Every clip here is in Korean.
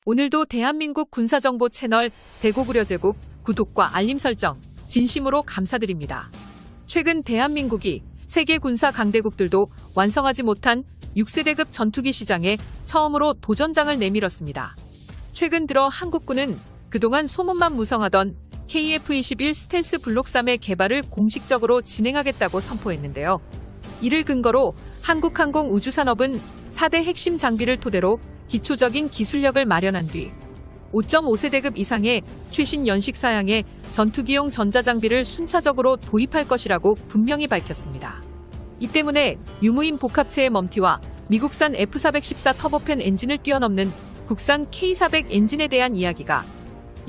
오늘도 대한민국 군사정보 채널 대고구려제국 구독과 알림 설정 진심으로 감사드립니다. 최근 대한민국이 세계 군사 강대국들도 완성하지 못한 6세대급 전투기 시장에 처음으로 도전장을 내밀었습니다. 최근 들어 한국군은 그동안 소문만 무성하던 KF-21 스텔스 블록 3의 개발을 공식적으로 진행하겠다고 선포했는데요. 이를 근거로 한국항공우주산업은 4대 핵심 장비를 토대로 기초적인 기술력을 마련한 뒤 5.5세대급 이상의 최신 연식 사양의 전투기용 전자장비를 순차적으로 도입할 것이라고 분명히 밝혔습니다. 이 때문에 유무인 복합체의 멈티와 미국산 F414 터보팬 엔진을 뛰어넘는 국산 K400 엔진에 대한 이야기가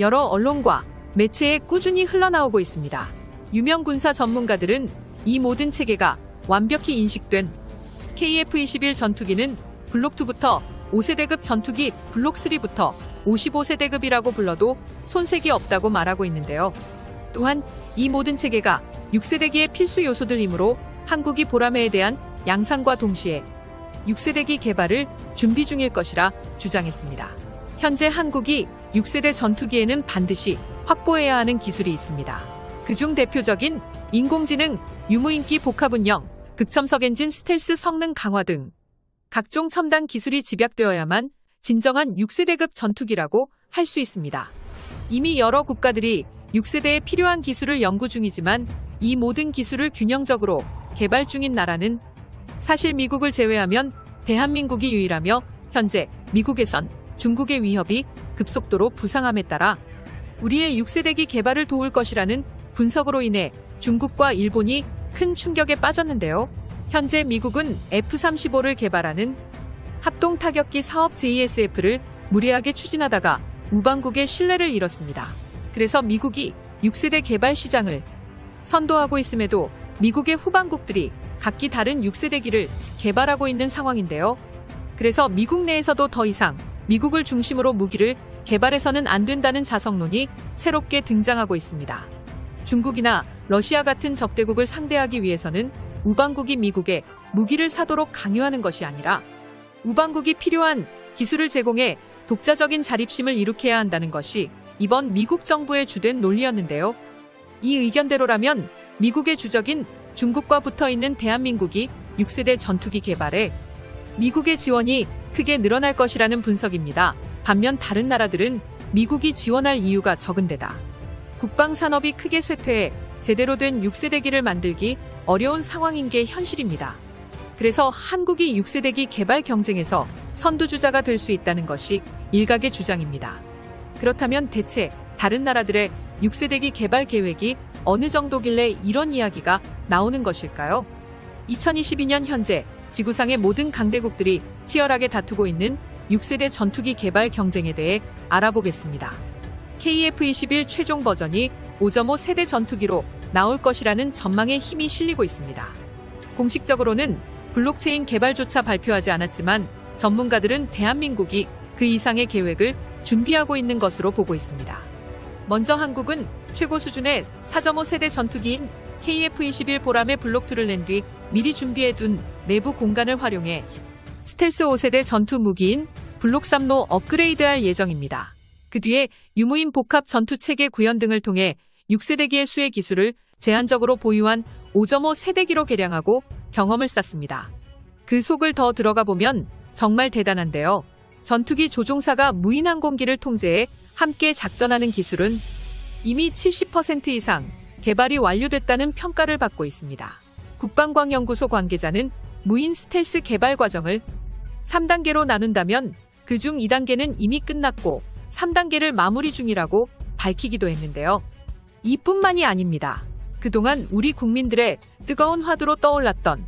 여러 언론과 매체에 꾸준히 흘러나오고 있습니다. 유명 군사 전문가들은 이 모든 체계가 완벽히 인식된 KF-21 전투기는 블록2부터 5세대급 전투기 블록3부터 55세대급이라고 불러도 손색이 없다고 말하고 있는데요. 또한 이 모든 체계가 6세대기의 필수 요소들이므로 한국이 보라매에 대한 양상과 동시에 6세대기 개발을 준비 중일 것이라 주장했습니다. 현재 한국이 6세대 전투기에는 반드시 확보해야 하는 기술이 있습니다. 그중 대표적인 인공지능, 유무인기 복합운영, 극첨석 엔진 스텔스 성능 강화 등 각종 첨단 기술이 집약되어야만 진정한 6세대급 전투기라고 할 수 있습니다. 이미 여러 국가들이 6세대에 필요한 기술을 연구 중이지만 이 모든 기술을 균형적으로 개발 중인 나라는 사실 미국을 제외하면 대한민국이 유일하며 현재 미국에선 중국의 위협이 급속도로 부상함에 따라 우리의 6세대기 개발을 도울 것이라는 분석으로 인해 중국과 일본이 큰 충격에 빠졌는데요. 현재 미국은 F-35를 개발하는 합동타격기 사업 JSF를 무리하게 추진하다가 우방국의 신뢰를 잃었습니다. 그래서 미국이 6세대 개발 시장을 선도하고 있음에도 미국의 후방국들이 각기 다른 6세대기를 개발하고 있는 상황인데요. 그래서 미국 내에서도 더 이상 미국을 중심으로 무기를 개발해서는 안 된다는 자성론이 새롭게 등장하고 있습니다. 중국이나 러시아 같은 적대국을 상대하기 위해서는 우방국이 미국에 무기를 사도록 강요하는 것이 아니라 우방국이 필요한 기술을 제공해 독자적인 자립심을 일으켜야 한다는 것이 이번 미국 정부의 주된 논리였는데요. 이 의견대로라면 미국의 주적인 중국과 붙어있는 대한민국이 6세대 전투기 개발에 미국의 지원이 크게 늘어날 것이라는 분석입니다. 반면 다른 나라들은 미국이 지원할 이유가 적은 데다 국방산업이 크게 쇠퇴해 제대로 된 6세대기를 만들기 어려운 상황인 게 현실입니다. 그래서 한국이 6세대기 개발 경쟁에서 선두주자가 될 수 있다는 것이 일각의 주장입니다. 그렇다면 대체 다른 나라들의 6세대기 개발 계획이 어느 정도길래 이런 이야기가 나오는 것일까요? 2022년 현재 지구상의 모든 강대국들이 치열하게 다투고 있는 6세대 전투기 개발 경쟁에 대해 알아보겠습니다. KF-21 최종 버전이 5.5세대 전투기로 나올 것이라는 전망에 힘이 실리고 있습니다. 공식적으로는 블록체인 개발조차 발표하지 않았지만 전문가들은 대한민국이 그 이상의 계획을 준비하고 있는 것으로 보고 있습니다. 먼저 한국은 최고 수준의 4.5세대 전투기인 KF-21 보라매 블록2를 낸 뒤 미리 준비해둔 내부 공간을 활용해 스텔스 5세대 전투 무기인 블록3로 업그레이드할 예정입니다. 그 뒤에 유무인 복합 전투체계 구현 등을 통해 6세대기의 수혜 기술을 제한적으로 보유한 5.5세대기로 개량하고 경험을 쌓습니다. 그 속을 더 들어가 보면 정말 대단한데요. 전투기 조종사가 무인항공기를 통제해 함께 작전하는 기술은 이미 70% 이상 개발이 완료됐다는 평가를 받고 있습니다. 국방과학연구소 관계자는 무인 스텔스 개발 과정을 3단계로 나눈다면 그중 2단계는 이미 끝났고 3단계를 마무리 중이라고 밝히기도 했는데요. 이뿐만이 아닙니다. 그동안 우리 국민들의 뜨거운 화두로 떠올랐던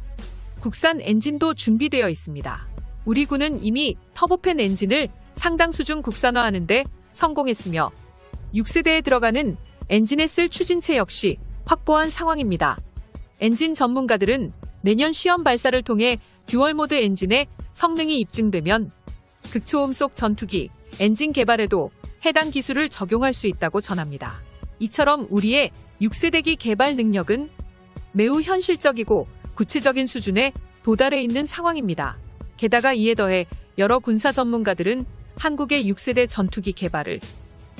국산 엔진도 준비되어 있습니다. 우리 군은 이미 터보팬 엔진을 상당 수준 국산화하는 데 성공했으며 6세대에 들어가는 엔진에 쓸 추진체 역시 확보한 상황입니다. 엔진 전문가들은 내년 시험 발사를 통해 듀얼모드 엔진의 성능이 입증되면 극초음속 전투기 엔진 개발에도 해당 기술을 적용할 수 있다고 전합니다. 이처럼 우리의 6세대기 개발 능력은 매우 현실적이고 구체적인 수준에 도달해 있는 상황입니다. 게다가 이에 더해 여러 군사 전문가들은 한국의 6세대 전투기 개발을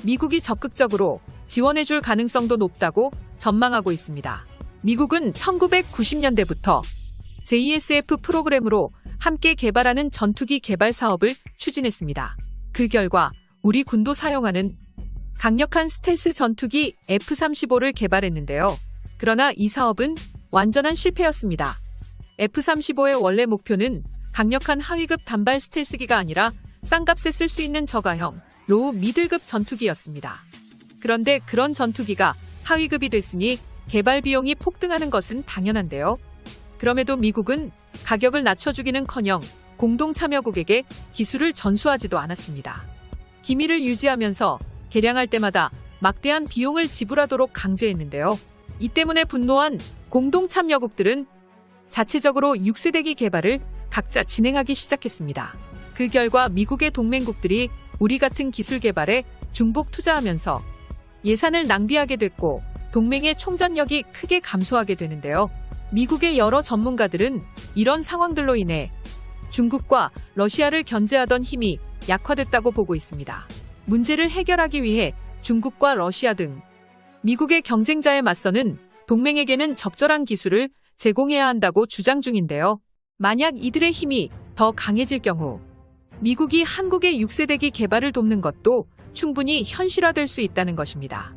미국이 적극적으로 지원해줄 가능성도 높다고 전망하고 있습니다. 미국은 1990년대부터 JSF 프로그램으로 함께 개발하는 전투기 개발 사업을 추진했습니다. 그 결과 우리 군도 사용하는 강력한 스텔스 전투기 F-35를 개발했는데요. 그러나 이 사업은 완전한 실패였습니다. F-35의 원래 목표는 강력한 하위급 단발 스텔스기가 아니라 싼값에 쓸 수 있는 저가형 로우 미들급 전투기였습니다. 그런데 그런 전투기가 하위급이 됐으니 개발 비용이 폭등하는 것은 당연한데요. 그럼에도 미국은 가격을 낮춰주기는커녕 공동 참여국에게 기술을 전수하지도 않았습니다. 기밀을 유지하면서 개량할 때마다 막대한 비용을 지불하도록 강제했는데요. 이 때문에 분노한 공동 참여국들은 자체적으로 6세대기 개발을 각자 진행하기 시작했습니다. 그 결과 미국의 동맹국들이 우리 같은 기술 개발에 중복 투자하면서 예산을 낭비하게 됐고 동맹의 총전력이 크게 감소하게 되는데요. 미국의 여러 전문가들은 이런 상황들로 인해 중국과 러시아를 견제하던 힘이 약화됐다고 보고 있습니다. 문제를 해결하기 위해 중국과 러시아 등 미국의 경쟁자에 맞서는 동맹에게는 적절한 기술을 제공해야 한다고 주장 중인데요. 만약 이들의 힘이 더 강해질 경우 미국이 한국의 6세대기 개발을 돕는 것도 충분히 현실화될 수 있다는 것입니다.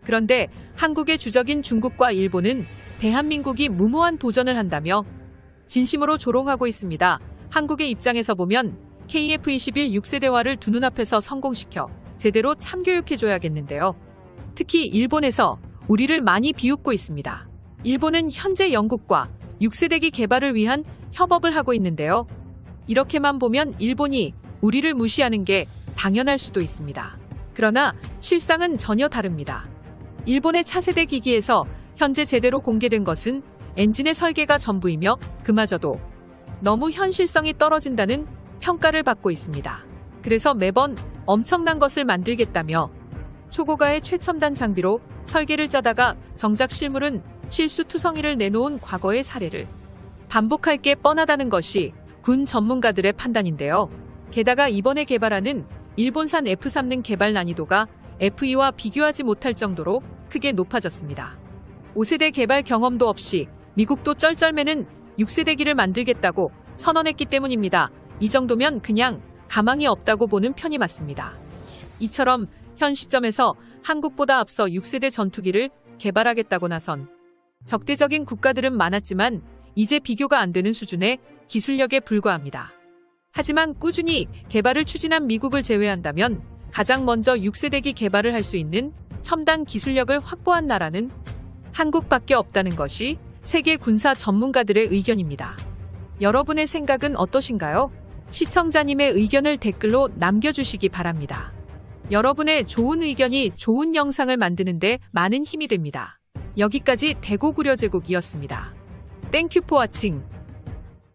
그런데 한국의 주적인 중국과 일본은 대한민국이 무모한 도전을 한다며 진심으로 조롱하고 있습니다. 한국의 입장에서 보면 KF-21 6세대화를 두 눈앞에서 성공시켜 제대로 참교육해줘야겠는데요. 특히 일본에서 우리를 많이 비웃고 있습니다. 일본은 현재 영국과 6세대기 개발을 위한 협업을 하고 있는데요. 이렇게만 보면 일본이 우리를 무시하는 게 당연할 수도 있습니다. 그러나 실상은 전혀 다릅니다. 일본의 차세대 기기에서 현재 제대로 공개된 것은 엔진의 설계가 전부이며 그마저도 너무 현실성이 떨어진다는 평가를 받고 있습니다. 그래서 매번 엄청난 것을 만들겠다며 초고가의 최첨단 장비로 설계를 짜다가 정작 실물은 실수투성이를 내놓은 과거의 사례를 반복할 게 뻔하다는 것이 군 전문가들의 판단인데요. 게다가 이번에 개발하는 일본산 F-3는 개발 난이도가 F-2와 비교하지 못할 정도로 크게 높아졌습니다. 5세대 개발 경험도 없이 미국도 쩔쩔매는 6세대기를 만들겠다고 선언했기 때문입니다. 이 정도면 그냥 가망이 없다고 보는 편이 맞습니다. 이처럼 현 시점에서 한국보다 앞서 6세대 전투기를 개발하겠다고 나선 적대적인 국가들은 많았지만 이제 비교가 안 되는 수준의 기술력에 불과합니다. 하지만 꾸준히 개발을 추진한 미국을 제외한다면 가장 먼저 6세대기 개발을 할 수 있는 첨단 기술력을 확보한 나라는 한국밖에 없다는 것이 세계 군사 전문가들의 의견입니다. 여러분의 생각은 어떠신가요? 시청자님의 의견을 댓글로 남겨주시기 바랍니다. 여러분의 좋은 의견이 좋은 영상을 만드는데 많은 힘이 됩니다. 여기까지 대고구려제국이었습니다. 땡큐 포 와칭.